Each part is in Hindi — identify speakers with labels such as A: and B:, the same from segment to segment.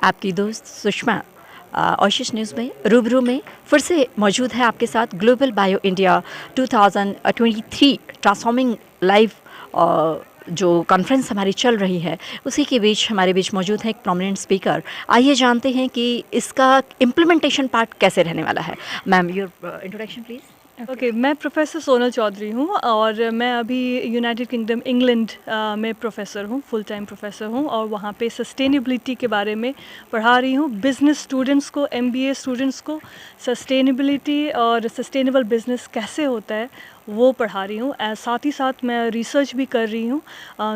A: आपकी दोस्त सुषमा ओशिश न्यूज़ में रूबरू में फिर से मौजूद है आपके साथ। Global bio India 2023 transforming life जो कॉन्फ्रेंस हमारी चल रही है, उसी के बीच हमारे बीच मौजूद है एक प्रोमिनेंट स्पीकर। आइए जानते हैं कि इसका इम्प्लीमेंटेशन पार्ट कैसे रहने वाला है। Ma'am, your introduction please.
B: Okay, मैं प्रोफेसर सोनल चौधरी हूँ और मैं अभी यूनाइटेड किंगडम इंग्लैंड में प्रोफेसर हूँ, फुल टाइम प्रोफेसर हूँ और वहाँ पे सस्टेनेबिलिटी के बारे में पढ़ा रही हूँ। बिज़नेस स्टूडेंट्स को, MBA स्टूडेंट्स को सस्टेनेबिलिटी और सस्टेनेबल बिज़नेस कैसे होता है वो पढ़ा रही हूँ। साथ ही साथ मैं रिसर्च भी कर रही हूँ,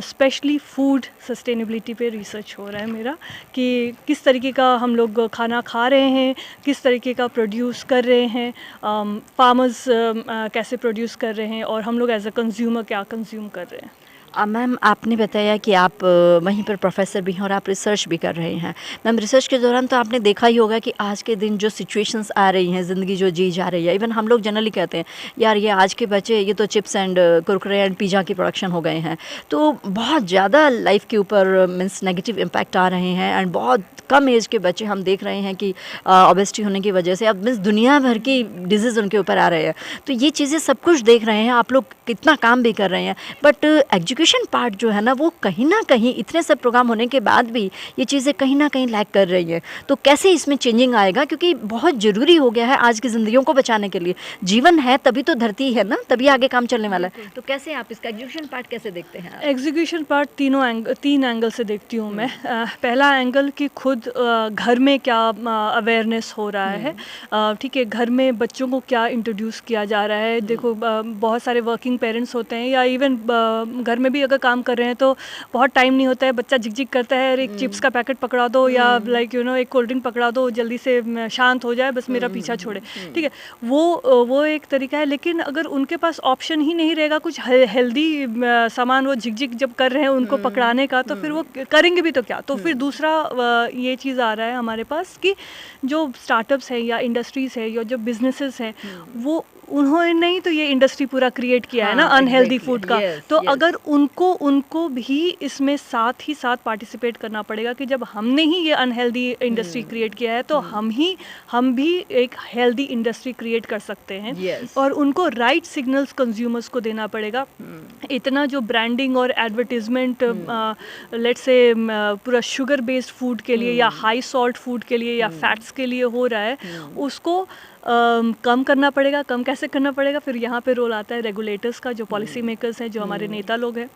B: स्पेशली फूड सस्टेनेबिलिटी पे रिसर्च हो रहा है मेरा, कि किस तरीके का हम लोग खाना खा रहे हैं, किस तरीके का प्रोड्यूस कर रहे हैं, फार्मर्स कैसे प्रोड्यूस कर रहे हैं और हम लोग एज अ कंज्यूमर क्या कंज्यूम कर रहे हैं।
A: मैम, आपने बताया कि आप वहीं पर प्रोफेसर भी हैं और आप रिसर्च भी कर रहे हैं। मैम, रिसर्च के दौरान तो आपने देखा ही होगा कि आज के दिन जो सिचुएशंस आ रही हैं, ज़िंदगी जो जी जा रही है, इवन हम लोग जनरली कहते हैं यार ये आज के बच्चे ये तो chips and Kurkure and pizza की प्रोडक्शन हो गए हैं। तो बहुत ज़्यादा लाइफ के ऊपर मीन्स नेगेटिव इम्पैक्ट आ रहे हैं एंड बहुत कम एज के बच्चे हम देख रहे हैं कि ओबेसिटी होने की वजह से अब मीन्स दुनिया भर की डिजीज़ उनके ऊपर आ रहे हैं। तो ये चीज़ें सब कुछ देख रहे हैं, आप लोग कितना काम भी कर रहे हैं, बट एजुकेशन पार्ट जो है ना वो कहीं ना कहीं इतने सब प्रोग्राम होने के बाद भी ये चीज़ें कहीं ना कहीं लैग कर रही हैं। तो कैसे इसमें चेंजिंग आएगा, क्योंकि बहुत ज़रूरी हो गया है आज की ज़िंदगियों को बचाने के लिए। जीवन है तभी तो धरती है ना, तभी आगे काम चलने वाला है। तो कैसे आप इसका एग्जीक्यूशन पार्ट कैसे देखते हैं?
B: एग्जीक्यूशन पार्ट तीन एंगल से देखती हूँ मैं। पहला एंगल कि खुद घर में क्या अवेयरनेस हो रहा है, ठीक है, घर में बच्चों को क्या इंट्रोड्यूस किया जा रहा है। देखो, बहुत सारे वर्किंग पेरेंट्स होते हैं या इवन घर में भी अगर काम कर रहे हैं तो बहुत टाइम नहीं होता है, बच्चा झिक करता है, एक चिप्स का पैकेट पकड़ा दो या लाइक एक कोल्ड ड्रिंक पकड़ा दो, जल्दी से शांत हो जाए, बस मेरा पीछा छोड़े, ठीक है। वो एक तरीका है। लेकिन अगर उनके पास ऑप्शन ही नहीं रहेगा कुछ हेल्दी सामान वो झिक जब कर रहे हैं उनको पकड़ाने का, तो फिर वो करेंगे भी तो क्या। तो फिर दूसरा ये चीज़ आ रहा है हमारे पास कि जो स्टार्टअप्स हैं या इंडस्ट्रीज़ है या जो बिजनेसेस हैं, वो उन्होंने नहीं तो ये इंडस्ट्री पूरा क्रिएट किया है ना अनहेल्दी फूड का। तो अगर उनको भी इसमें साथ ही साथ पार्टिसिपेट करना पड़ेगा कि जब हमने ही ये अनहेल्दी इंडस्ट्री क्रिएट किया है तो हम भी एक हेल्दी इंडस्ट्री क्रिएट कर सकते हैं। और उनको राइट सिग्नल्स कंज्यूमर्स को देना पड़ेगा। इतना जो ब्रांडिंग और एडवर्टीजमेंट लेट्स से पूरा शुगर बेस्ड फूड के लिए या हाई सॉल्ट फूड के लिए या फैट्स के लिए हो रहा है, उसको कम करना पड़ेगा। कम कैसे करना पड़ेगा? फिर यहाँ पे रोल आता है रेगुलेटर्स का, जो पॉलिसी मेकर्स हैं, जो हमारे नेता लोग हैं,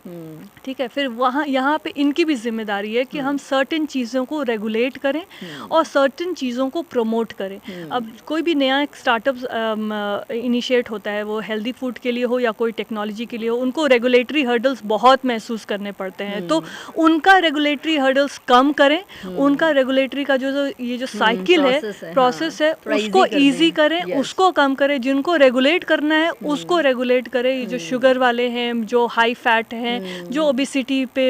B: ठीक है। फिर यहाँ पे इनकी भी जिम्मेदारी है कि हम सर्टेन चीज़ों को रेगुलेट करें और सर्टेन चीज़ों को प्रमोट करें। अब कोई भी नया स्टार्टअप इनिशिएट होता है, वो हेल्दी फूड के लिए हो या कोई टेक्नोलॉजी के लिए हो, उनको रेगुलेटरी हर्डल्स बहुत महसूस करने पड़ते हैं। तो उनका रेगुलेटरी हर्डल्स कम करें, उनका रेगुलेटरी का ये जो साइकिल है, प्रोसेस है, उसको ईजी करें, उसको कम करें। जिनको रेगुलेट करना है उसको रेगुलेट करें। ये जो शुगर वाले हैं, जो हाई फैट हैं, जो ओबेसिटी पे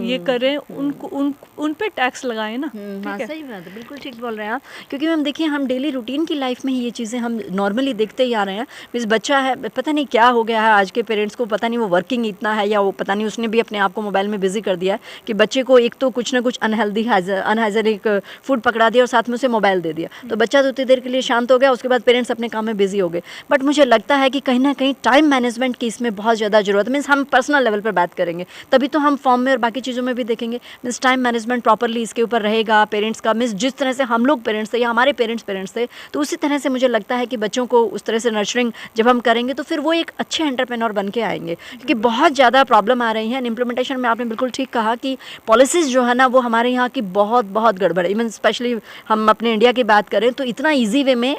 B: ये करें, उन पे टैक्स लगाएं ना।
A: हाँ, सही बात है, बिल्कुल ठीक बोल रहे हैं आप। क्योंकि मैम देखिए, हम डेली रूटीन की लाइफ में ही ये चीज़ें हम नॉर्मली देखते ही आ रहे हैं। इस बच्चा है, पता नहीं क्या हो गया है आज के पेरेंट्स को, पता नहीं वो वर्किंग इतना है या वो पता नहीं उसने भी अपने आप को मोबाइल में बिजी कर दिया है कि बच्चे को एक तो कुछ ना कुछ अनहाइजेनिक फूड पकड़ा दिया और साथ में उसे मोबाइल दे दिया। तो बच्चा तो उतनी देर के लिए शांत हो गया, उसके बाद पेरेंट्स अपने काम में बिजी हो गए। बट मुझे लगता है कि कहीं ना कहीं टाइम मैनेजमेंट की इसमें बहुत ज़्यादा ज़रूरत है। मीन्स हम पर्सनल लेवल पर बात करेंगे तभी तो हम फॉर्म में और बाकी चीज़ों में भी देखेंगे। मीन्स टाइम मैनेजमेंट प्रॉपरली इसके ऊपर रहेगा पेरेंट्स का। मीन्स जिस तरह से हम लोग पेरेंट्स थे या हमारे पेरेंट्स थे, तो उसी तरह से मुझे लगता है कि बच्चों को उस तरह से नर्चरिंग जब हम करेंगे तो फिर वो एक अच्छे एंटरप्रेन्योर बन के आएंगे। क्योंकि बहुत ज़्यादा प्रॉब्लम आ रही है इम्प्लीमेंटेशन में। आपने बिल्कुल ठीक कहा कि पॉलिसीज़ जो है ना वो हमारे यहाँ की बहुत गड़बड़ है। इवन स्पेशली हम अपने इंडिया की बात करें तो इतना ईजी वे में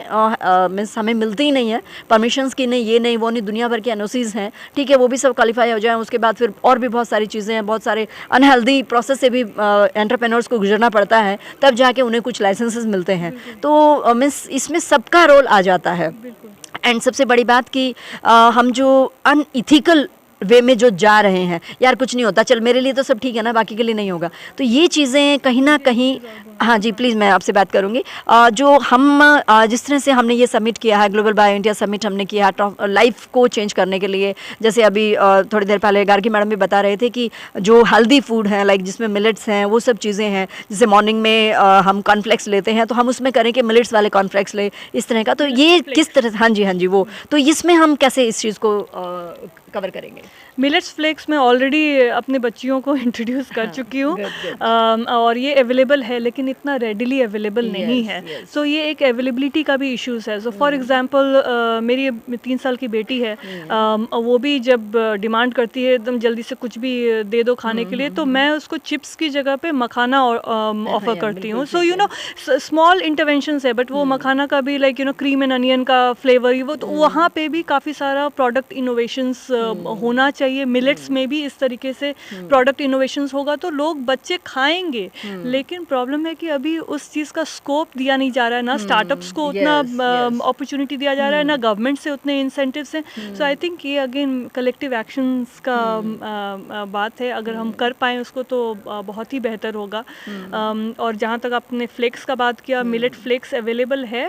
A: मीन्स हमें मिलती ही नहीं है। परमिशंस की नहीं, ये नहीं वो नहीं, दुनिया भर की एनओसीज हैं, ठीक है, वो भी सब क्वालिफाई हो जाए, उसके बाद फिर और भी बहुत सारी चीज़ें हैं, बहुत सारे अनहेल्दी प्रोसेस से भी एंटरप्रेन्योर्स को गुजरना पड़ता है, तब जाके उन्हें कुछ लाइसेंसेस मिलते हैं। तो मीन्स इसमें सबका रोल आ जाता है। एंड सबसे बड़ी बात कि हम जो अनइथिकल वे में जो जा रहे हैं, यार कुछ नहीं होता, चल मेरे लिए तो सब ठीक है ना, बाकी के लिए नहीं होगा, तो ये चीज़ें कहीं ना कहीं हाँ जी, प्लीज़ मैं आपसे बात करूँगी। जो हम जिस तरह से हमने ये सबमिट किया है, ग्लोबल बायो इंडिया समिट हमने किया है लाइफ को चेंज करने के लिए, जैसे अभी थोड़ी देर पहले गार्गी मैडम भी बता रहे थे कि जो हेल्दी फूड है, लाइक जिसमें मिलेट्स हैं, वो सब चीज़ें हैं। जैसे मॉर्निंग में हम कॉर्नफ्लेक्स लेते हैं, तो हम उसमें करें कि मिलेट्स वाले कॉर्नफ्लेक्स लें, इस तरह का। तो ये किस तरह, हाँ जी, हाँ जी, वो तो इसमें हम कैसे इस चीज़ को कवर करेंगे?
B: मिलेट्स फ्लेक्स मैं ऑलरेडी अपने बच्चियों को इंट्रोड्यूस कर चुकी हूँ, और ये अवेलेबल है, लेकिन इतना रेडिली अवेलेबल नहीं है। सो ये एक अवेलेबिलिटी का भी इश्यूज़ है। सो फॉर एग्जांपल मेरी 3 साल की बेटी है, वो भी जब डिमांड करती है एकदम जल्दी से कुछ भी दे दो खाने के लिए, तो मैं उसको चिप्स की जगह पे मखाना ऑफर करती हूँ। So you know small interventions है, बट वो मखाना का भी लाइक क्रीम एंड अनियन का फ्लेवर, वो तो वहाँ पे भी काफ़ी सारा प्रोडक्ट इनोवेशंस होना चाहिए। मिलेट्स में भी इस तरीके से प्रोडक्ट इनोवेशंस होगा तो लोग बच्चे खाएंगे। लेकिन प्रॉब्लम है कि अभी उस चीज़ का स्कोप दिया नहीं जा रहा है, ना स्टार्टअप्स को उतना अपॉर्चुनिटी दिया जा रहा है, ना गवर्नमेंट से उतने इंसेंटिव्स हैं। सो आई थिंक ये अगेन कलेक्टिव एक्शंस का बात है। अगर हम कर पाएँ उसको तो बहुत ही बेहतर होगा। और जहाँ तक आपने फ्लेक्स का बात किया, मिलेट फ्लेक्स अवेलेबल है,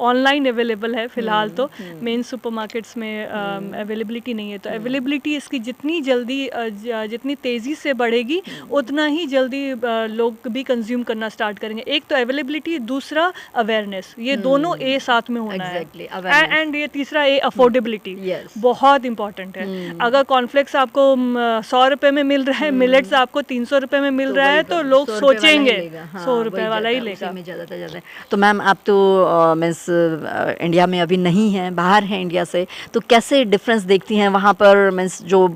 B: ऑनलाइन अवेलेबल है फ़िलहाल, तो मेन सुपरमार्केट्स में अवेलेबिलिटी नहीं है। तो अवेलेबिलिटी इसकी जितनी जल्दी जितनी तेज़ी से बढ़ेगी, उतना ही जल्दी लोग भी कंज्यूम करना स्टार्ट करेंगे। एक तो अवेलेबिलिटी, दूसरा अवेयरनेस, ये दोनों ए साथ में होना है। एंड ये तीसरा ए अफोर्डेबिलिटी बहुत इंपॉर्टेंट है। अगर कॉर्नफ्लेक्स आपको 100 रुपये में मिल रहा है, मिलेट्स आपको 300 रुपये में मिल रहा है, तो लोग सोचेंगे 100 रुपये वाला ही लेगा।
A: ज़्यादा। तो मैम आप तो मीन्स इंडिया में अभी नहीं हैं, बाहर हैं इंडिया से, तो कैसे डिफरेंस देखती हैं वहाँ पर? मीन्स जो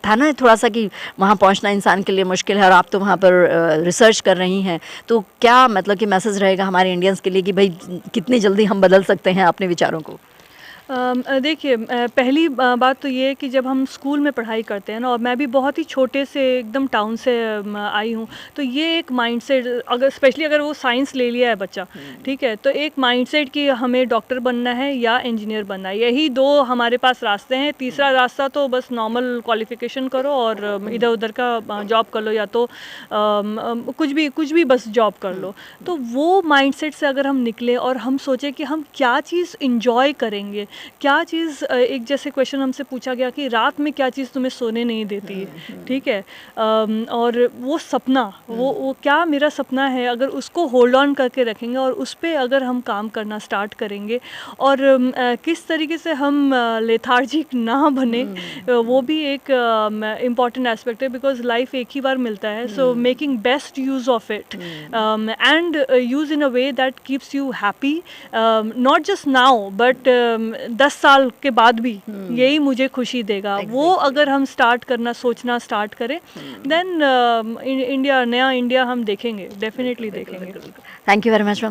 A: था ना थोड़ा सा कि वहाँ पहुँचना इंसान के लिए मुश्किल है, और आप तो वहाँ पर रिसर्च कर रही हैं, तो क्या मतलब कि मैसेज रहेगा हमारे इंडियंस के लिए कि भाई कितनी जल्दी हम बदल सकते हैं अपने विचारों को?
B: देखिए, पहली बात तो ये है कि जब हम स्कूल में पढ़ाई करते हैं ना, और मैं भी बहुत ही छोटे से एकदम टाउन से आई हूँ, तो ये एक माइंडसेट, अगर स्पेशली अगर वो साइंस ले लिया है बच्चा, ठीक है, तो एक माइंडसेट कि हमें डॉक्टर बनना है या इंजीनियर बनना है, यही दो हमारे पास रास्ते हैं। तीसरा रास्ता तो बस नॉर्मल क्वालिफिकेशन करो और इधर उधर का जॉब कर लो, या तो कुछ भी बस जॉब कर लो। तो वो माइंडसेट से अगर हम निकले और हम सोचें कि हम क्या चीज़ इंजॉय करेंगे, क्या चीज़, एक जैसे क्वेश्चन हमसे पूछा गया कि रात में क्या चीज़ तुम्हें सोने नहीं देती है, ठीक है, और वो सपना, वो क्या मेरा सपना है, अगर उसको होल्ड ऑन करके रखेंगे और उस पर अगर हम काम करना स्टार्ट करेंगे, और किस तरीके से हम लेथार्जिक ना बने, वो भी एक इम्पॉर्टेंट एस्पेक्ट है, बिकॉज लाइफ एक ही बार मिलता है। So making best use of it and use in a way that keeps you happy, not just now but 10 साल के बाद भी यही मुझे खुशी देगा। वो अगर हम स्टार्ट करना, सोचना स्टार्ट करें, देन इंडिया, नया इंडिया हम देखेंगे, डेफिनेटली देखेंगे।
A: Thank you very much ma'am.